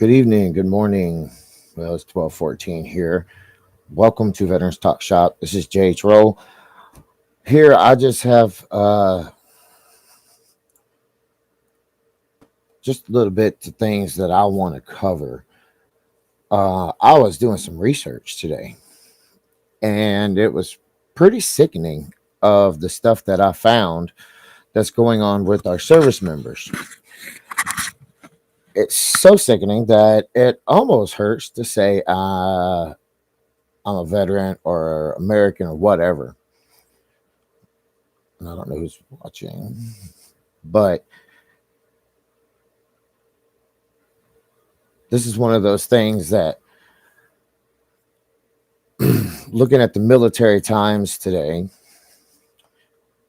Good evening, good morning. Well, it's 12:14 here. Welcome to Veterans Talk Shop. This is JH Rowe. Here, I just have just a little bit of things that I want to cover. I was doing some research today, and it was pretty sickening of the stuff that I found that's going on with our service members. It's so sickening that it almost hurts to say I'm a veteran or American or whatever. And I don't know who's watching, but this is one of those things that looking at the military times today,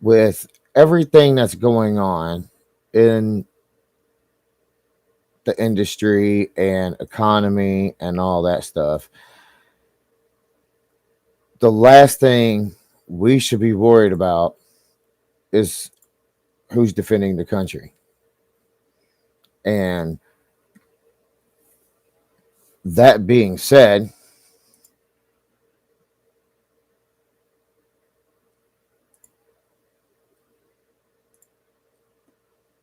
with everything that's going on in the industry and economy and all that stuff, the last thing we should be worried about is who's defending the country. And that being said,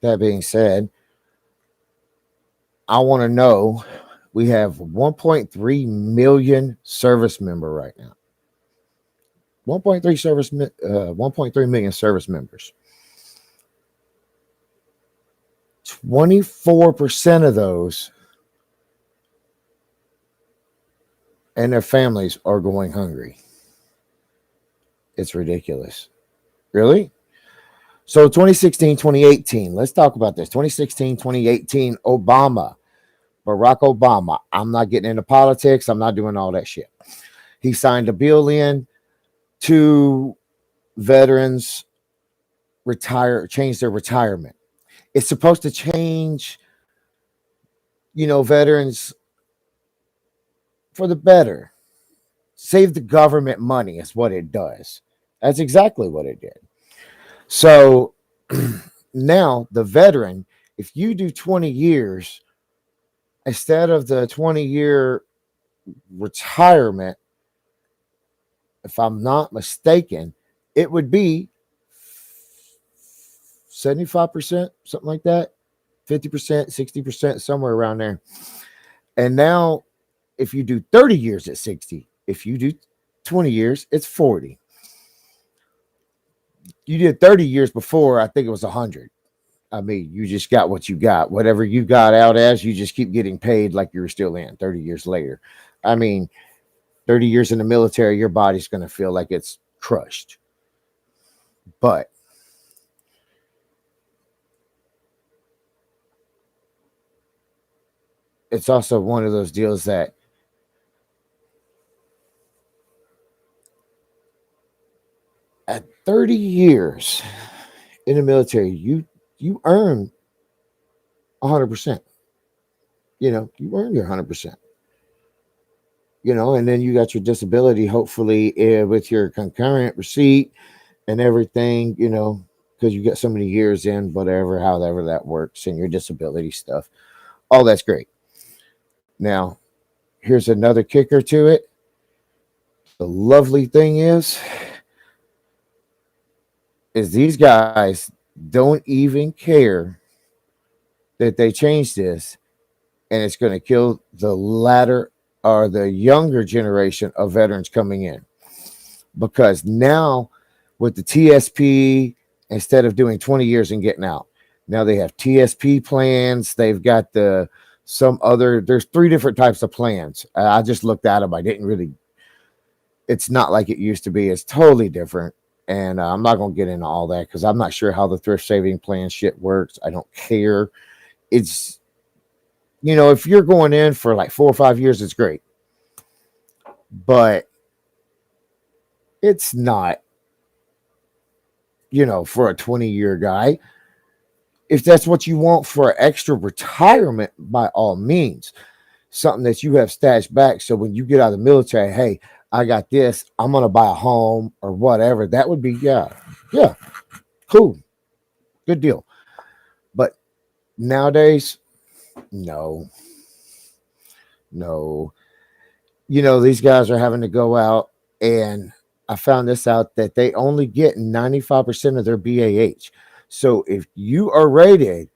that being said, I want to know we have 1.3 million service member right now. 1.3 million service members. 24% of those and their families are going hungry. It's ridiculous. Really? So 2016, 2018, let's talk about this. 2016, 2018, Barack Obama. I'm not getting into politics. I'm not doing all that shit. He signed a bill in to veterans change their retirement. It's supposed to change, veterans for the better. Save the government money is what it does. That's exactly what it did. So now the veteran, if you do 20 years, instead of the 20-year retirement, if I'm not mistaken, it would be 75%, something like that, 50%, 60%, somewhere around there. And now if you do 30 years at 60, if you do 20 years, it's 40. You did 30 years before, I think it was 100. I mean, you just got what you got. Whatever you got out as, you just keep getting paid like you were still in 30 years later. I mean, 30 years in the military, your body's going to feel like it's crushed. But it's also one of those deals that at 30 years in the military, you earn 100%. You earn your 100%. And then you got your disability, hopefully, with your concurrent receipt and everything, because you got so many years in, whatever, however that works, and your disability stuff. All that's great. Now, here's another kicker to it. The lovely thing is these guys don't even care that they changed this, and it's going to kill the latter or the younger generation of veterans coming in. Because now with the TSP, instead of doing 20 years and getting out, now they have TSP plans. They've got there's 3 different types of plans. I just looked at them. It's not like it used to be. It's totally different. And I'm not going to get into all that because I'm not sure how the thrift saving plan shit works. I don't care. It's, if you're going in for like 4 or 5 years, it's great. But it's not, for a 20-year guy. If that's what you want for extra retirement, by all means, something that you have stashed back. So when you get out of the military, hey, I got this, I'm going to buy a home or whatever. That would be, yeah, cool. Good deal. But nowadays, no. No. These guys are having to go out, and I found this out that they only get 95% of their BAH. So if you are rated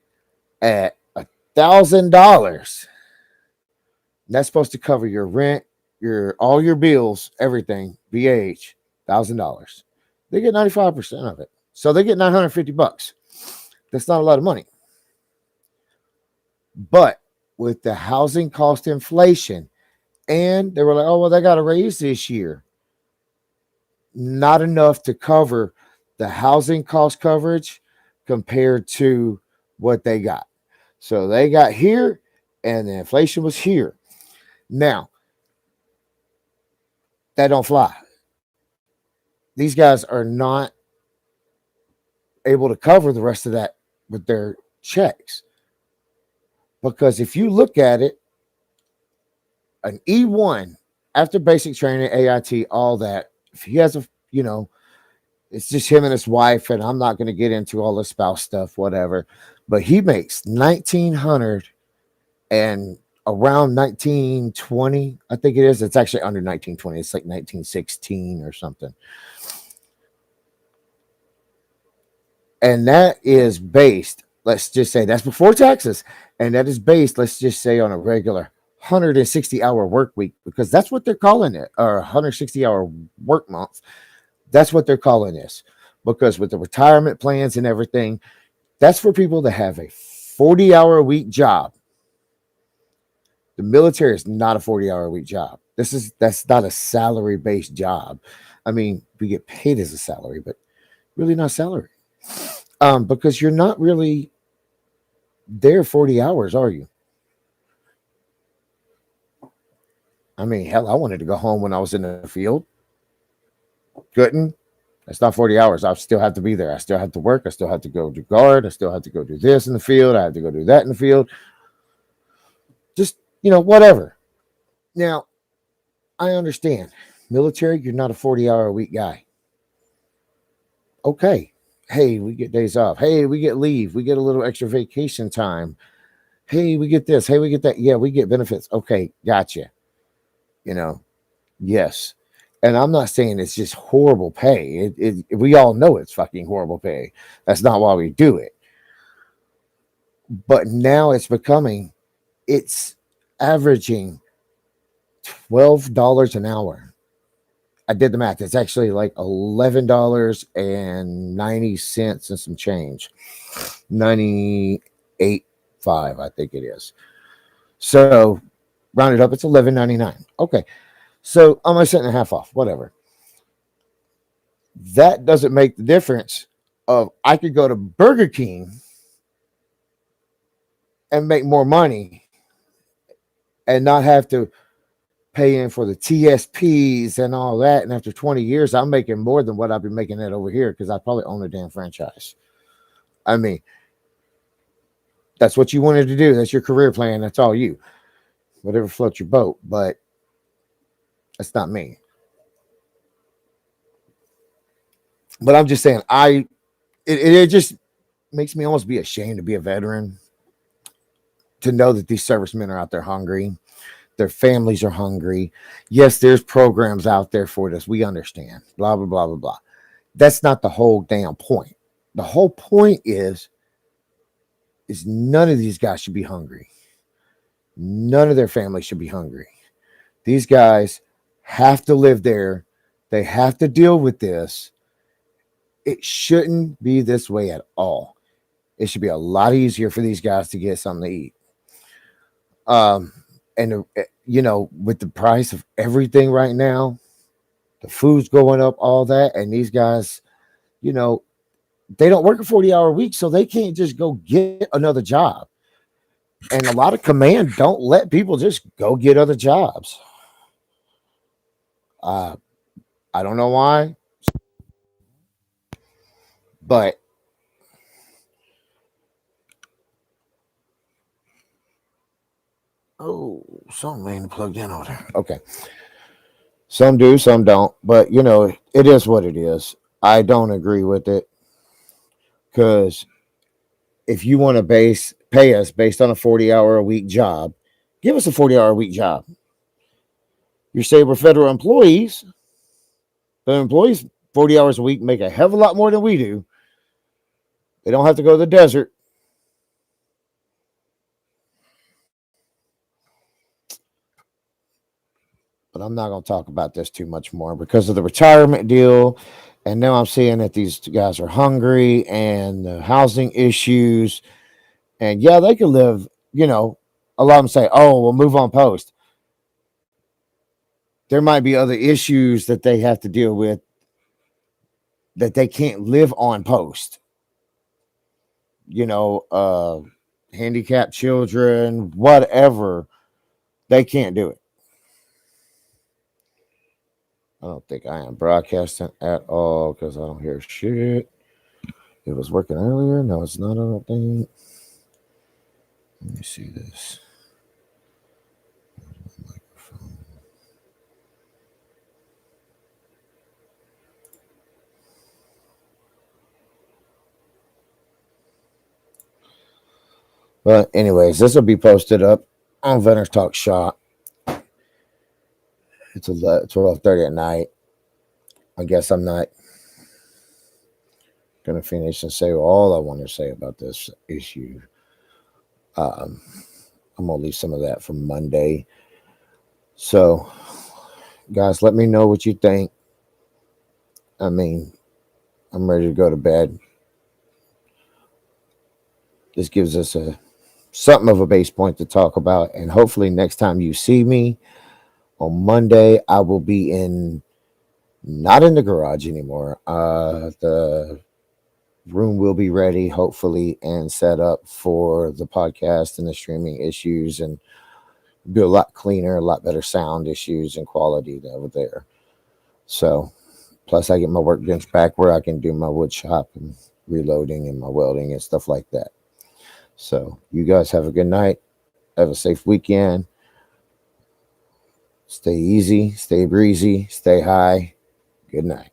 at $1,000, that's supposed to cover your rent, your all your bills, everything. BAH, $1,000. They get 95% of it. So they get $950. That's not a lot of money. But with the housing cost inflation, and they were like, oh, well, they got a raise this year. Not enough to cover the housing cost coverage compared to what they got. So they got here, and the inflation was here. Now, that don't fly. These guys are not able to cover the rest of that with their checks. Because if you look at it, an E1 after basic training, AIT, all that, if he has it's just him and his wife, and I'm not going to get into all the spouse stuff, whatever. But he makes 1,900 and around 1920, I think it is. It's actually under 1920. It's like 1916 or something. And that is based, let's just say that's before taxes. And that is based, let's just say, on a regular 160-hour work week, because that's what they're calling it, or 160-hour work month. That's what they're calling this. Because with the retirement plans and everything, that's for people that have a 40-hour a week job. The military is not a 40-hour a week job. That's not a salary-based job. I mean, we get paid as a salary, but really not salary. Because you're not really there 40 hours, are you? I mean, hell, I wanted to go home when I was in the field. Couldn't. That's not 40 hours. I still have to be there. I still have to work. I still have to go to guard. I still have to go do this in the field. I have to go do that in the field. Just, whatever. Now, I understand. Military, you're not a 40-hour a week guy. Okay. Hey, we get days off. Hey, we get leave. We get a little extra vacation time. Hey, we get this. Hey, we get that. Yeah, we get benefits. Okay, gotcha. Yes. And I'm not saying it's just horrible pay. We all know it's fucking horrible pay. That's not why we do it. But now it's averaging $12 an hour. I did the math. It's actually like $11.90 and some change. 98.5, I think it is. So rounded up, it's $11.99. Okay. So I'm a cent and a half off, whatever. That doesn't make the difference of I could go to Burger King and make more money and not have to pay in for the TSPs and all that. And after 20 years, I'm making more than what I've been making that over here because I probably own a damn franchise. I mean, that's what you wanted to do. That's your career plan. That's all you. Whatever floats your boat. But that's not me. But I'm just saying, it just makes me almost be ashamed to be a veteran, to know that these servicemen are out there hungry. Their families are hungry. Yes, there's programs out there for this. We understand. Blah, blah, blah, blah, blah. That's not the whole damn point. The whole point is none of these guys should be hungry. None of their families should be hungry. These guys have to live there. They have to deal with this. It shouldn't be this way at all. It should be a lot easier for these guys to get something to eat. And with the price of everything right now, the food's going up, all that, and these guys, they don't work a 40-hour week, so they can't just go get another job. And a lot of command don't let people just go get other jobs. I don't know why, but something ain't plugged in over there. Okay. Some do, some don't. But, it is what it is. I don't agree with it. Because if you want to pay us based on a 40-hour a week job, Give us a 40-hour a week job. You say we're federal employees, but employees 40 hours a week make a hell of a lot more than we do. They don't have to go to the desert. But I'm not going to talk about this too much more because of the retirement deal. And now I'm seeing that these guys are hungry and the housing issues. And yeah, they can live, a lot of them say, oh, we'll move on post. There might be other issues that they have to deal with that they can't live on post. You know, handicapped children, whatever, they can't do it. I don't think I am broadcasting at all because I don't hear shit. It was working earlier. No, it's not. I don't think. Let me see this. Microphone. But anyways, this will be posted up on Vendors Talk Shop. It's 12:30 at night. I guess I'm not gonna finish and say all I want to say about this issue. I'm gonna leave some of that for Monday. So, guys, let me know what you think. I mean, I'm ready to go to bed. This gives us something of a base point to talk about, and hopefully next time you see me on Monday, I will be not in the garage anymore. The room will be ready, hopefully, and set up for the podcast and the streaming issues, and be a lot cleaner, a lot better sound issues and quality over there. So, plus I get my workbench back where I can do my wood shop and reloading and my welding and stuff like that. So, you guys have a good night. Have a safe weekend. Stay easy, stay breezy, stay high. Good night.